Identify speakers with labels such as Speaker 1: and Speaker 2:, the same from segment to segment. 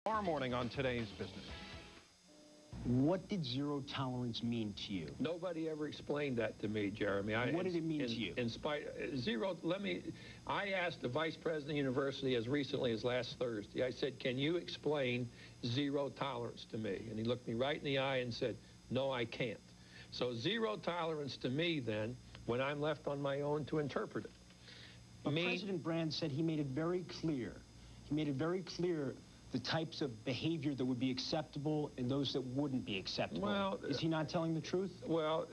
Speaker 1: Tomorrow morning on Today's Business.
Speaker 2: What did zero tolerance mean to you?
Speaker 3: Nobody ever explained that to me, Jeremy.
Speaker 2: What did it mean to you?
Speaker 3: I asked the vice president of the university as recently as last Thursday. I said, can you explain zero tolerance to me? And he looked me right in the eye and said, no, I can't. So zero tolerance to me then, when I'm left on my own to interpret it.
Speaker 2: But President Brand said he made it very clear. He made it very clear the types of behavior that would be acceptable and those that wouldn't be acceptable. Well, is he not telling the truth?
Speaker 3: Well,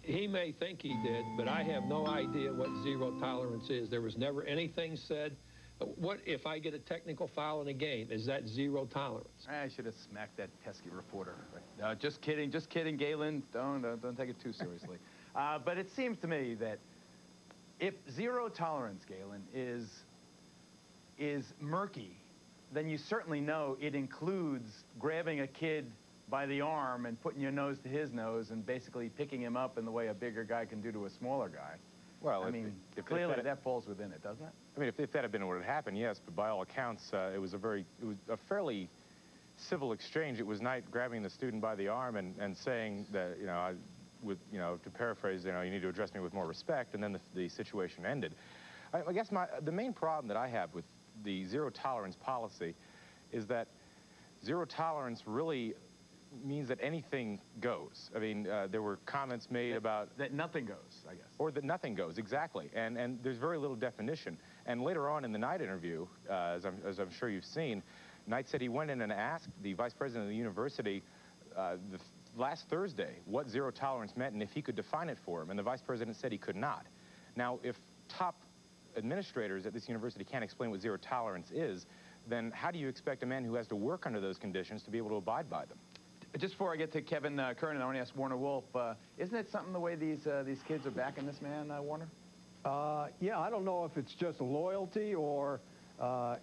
Speaker 3: he may think he did, but I have no idea what zero tolerance is. There was never anything said. What if I get a technical foul in a game? Is that zero tolerance?
Speaker 4: I should have smacked that pesky reporter. Just kidding, Galen. Don't take it too seriously. But it seems to me that if zero tolerance, Galen, is murky, then you certainly know it includes grabbing a kid by the arm and putting your nose to his nose and basically picking him up in the way a bigger guy can do to a smaller guy.
Speaker 5: Well,
Speaker 4: I mean, clearly that falls within it, doesn't it?
Speaker 5: I mean, if that had been what had happened, yes, but by all accounts, it was a fairly civil exchange. It was Knight grabbing the student by the arm and saying that, to paraphrase, you need to address me with more respect, and then the situation ended. I guess the main problem that I have with the zero tolerance policy is that zero tolerance really means that anything goes. I mean, there were comments made about...
Speaker 4: That nothing goes, I guess.
Speaker 5: Or that nothing goes, exactly. And there's very little definition. And later on in the Knight interview, as I'm sure you've seen, Knight said he went in and asked the vice president of the university last Thursday what zero tolerance meant and if he could define it for him. And the vice president said he could not. Now, if top administrators at this university can't explain what zero tolerance is, then how do you expect a man who has to work under those conditions to be able to abide by them?
Speaker 4: Just before I get to Kevin Kernan, I want to ask Warner Wolf, isn't it something the way these kids are backing this man, Warner?
Speaker 6: Yeah, I don't know if it's just loyalty or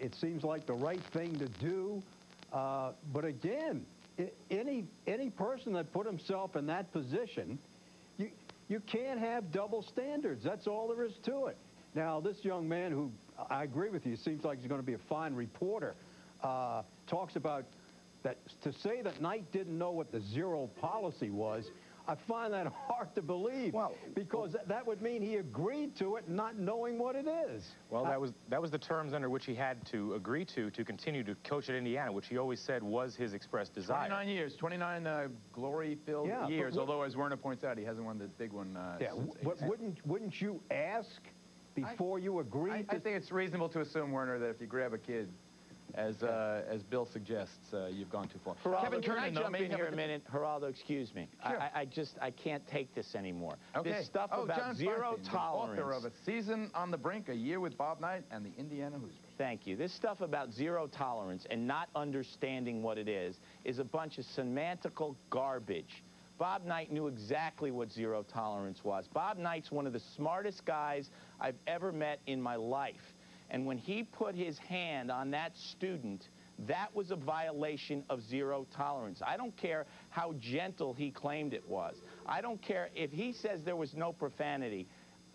Speaker 6: it seems like the right thing to do. But again, any person that put himself in that position, you can't have double standards. That's all there is to it. Now, this young man who, I agree with you, seems like he's going to be a fine reporter, talks about that to say that Knight didn't know what the zero policy was, I find that hard to believe, because that would mean he agreed to it not knowing what it is.
Speaker 5: Well, that was the terms under which he had to agree to continue to coach at Indiana, which he always said was his expressed desire.
Speaker 4: 29 years, 29 glory-filled years, although as Werner points out, he hasn't won the big one
Speaker 6: but wouldn't you ask before you agree?
Speaker 4: I think it's reasonable to assume, Werner, that if you grab a kid, as Bill suggests, you've gone too far.
Speaker 7: Geraldo,
Speaker 4: Kevin
Speaker 7: can
Speaker 4: Kernan,
Speaker 7: I jump in here a minute? Geraldo, excuse me.
Speaker 4: Sure.
Speaker 7: I can't take this anymore.
Speaker 4: Okay.
Speaker 7: This stuff about
Speaker 4: John
Speaker 7: zero
Speaker 4: Feinstein,
Speaker 7: tolerance.
Speaker 4: the author of A Season on the Brink, A Year with Bob Knight and the Indiana Hoosiers.
Speaker 7: Thank you. This stuff about zero tolerance and not understanding what it is a bunch of semantical garbage. Bob Knight knew exactly what zero tolerance was. Bob Knight's one of the smartest guys I've ever met in my life. And when he put his hand on that student, that was a violation of zero tolerance. I don't care how gentle he claimed it was. I don't care if he says there was no profanity.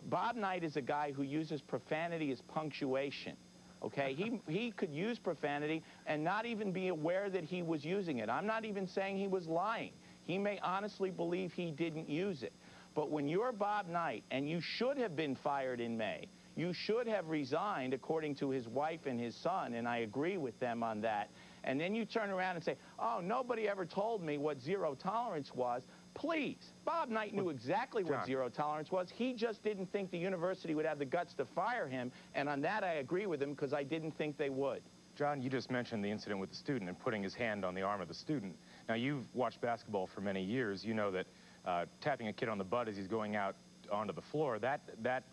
Speaker 7: Bob Knight is a guy who uses profanity as punctuation. Okay, he could use profanity and not even be aware that he was using it. I'm not even saying he was lying. He may honestly believe he didn't use it. But when you're Bob Knight, and you should have been fired in May, you should have resigned according to his wife and his son, and I agree with them on that, and then you turn around and say, oh, nobody ever told me what zero tolerance was. Please, Bob Knight knew exactly what zero tolerance was. He just didn't think the university would have the guts to fire him, and on that I agree with him because I didn't think they would.
Speaker 5: John, you just mentioned the incident with the student and putting his hand on the arm of the student. Now, you've watched basketball for many years. You know that tapping a kid on the butt as he's going out onto the floor, that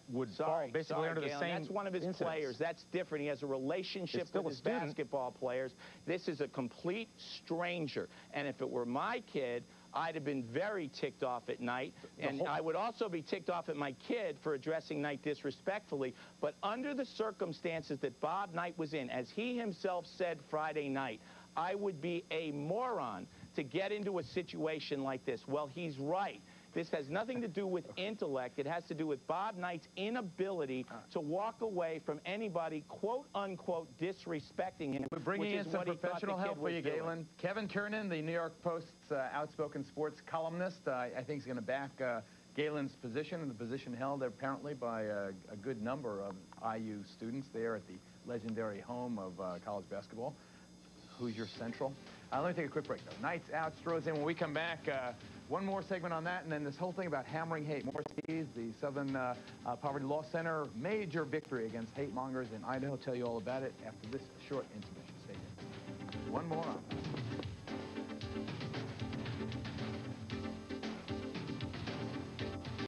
Speaker 5: would fall basically under
Speaker 7: Galen,
Speaker 5: the same
Speaker 7: that's one of his players. That's different. He has a relationship with his basketball players. This is a complete stranger. And if it were my kid, I'd have been very ticked off at Knight. And I would also be ticked off at my kid for addressing Knight disrespectfully. But under the circumstances that Bob Knight was in, as he himself said Friday night, I would be a moron to get into a situation like this. Well, he's right. This has nothing to do with intellect. It has to do with Bob Knight's inability to walk away from anybody, quote unquote, disrespecting him.
Speaker 4: We're bringing in some professional help for you, Galen. Kevin Kernan, the New York Post's outspoken sports columnist, I think is going to back Galen's position, and the position held apparently by a good number of IU students there at the legendary home of college basketball. Hoosier Central. Let me take a quick break, though. Knights out, Stroh's in. When we come back, one more segment on that, and then this whole thing about hammering hate. Morris Keys, the Southern Poverty Law Center, major victory against hate mongers in Idaho. I'll tell you all about it after this short intermission. Stay tuned. One more on.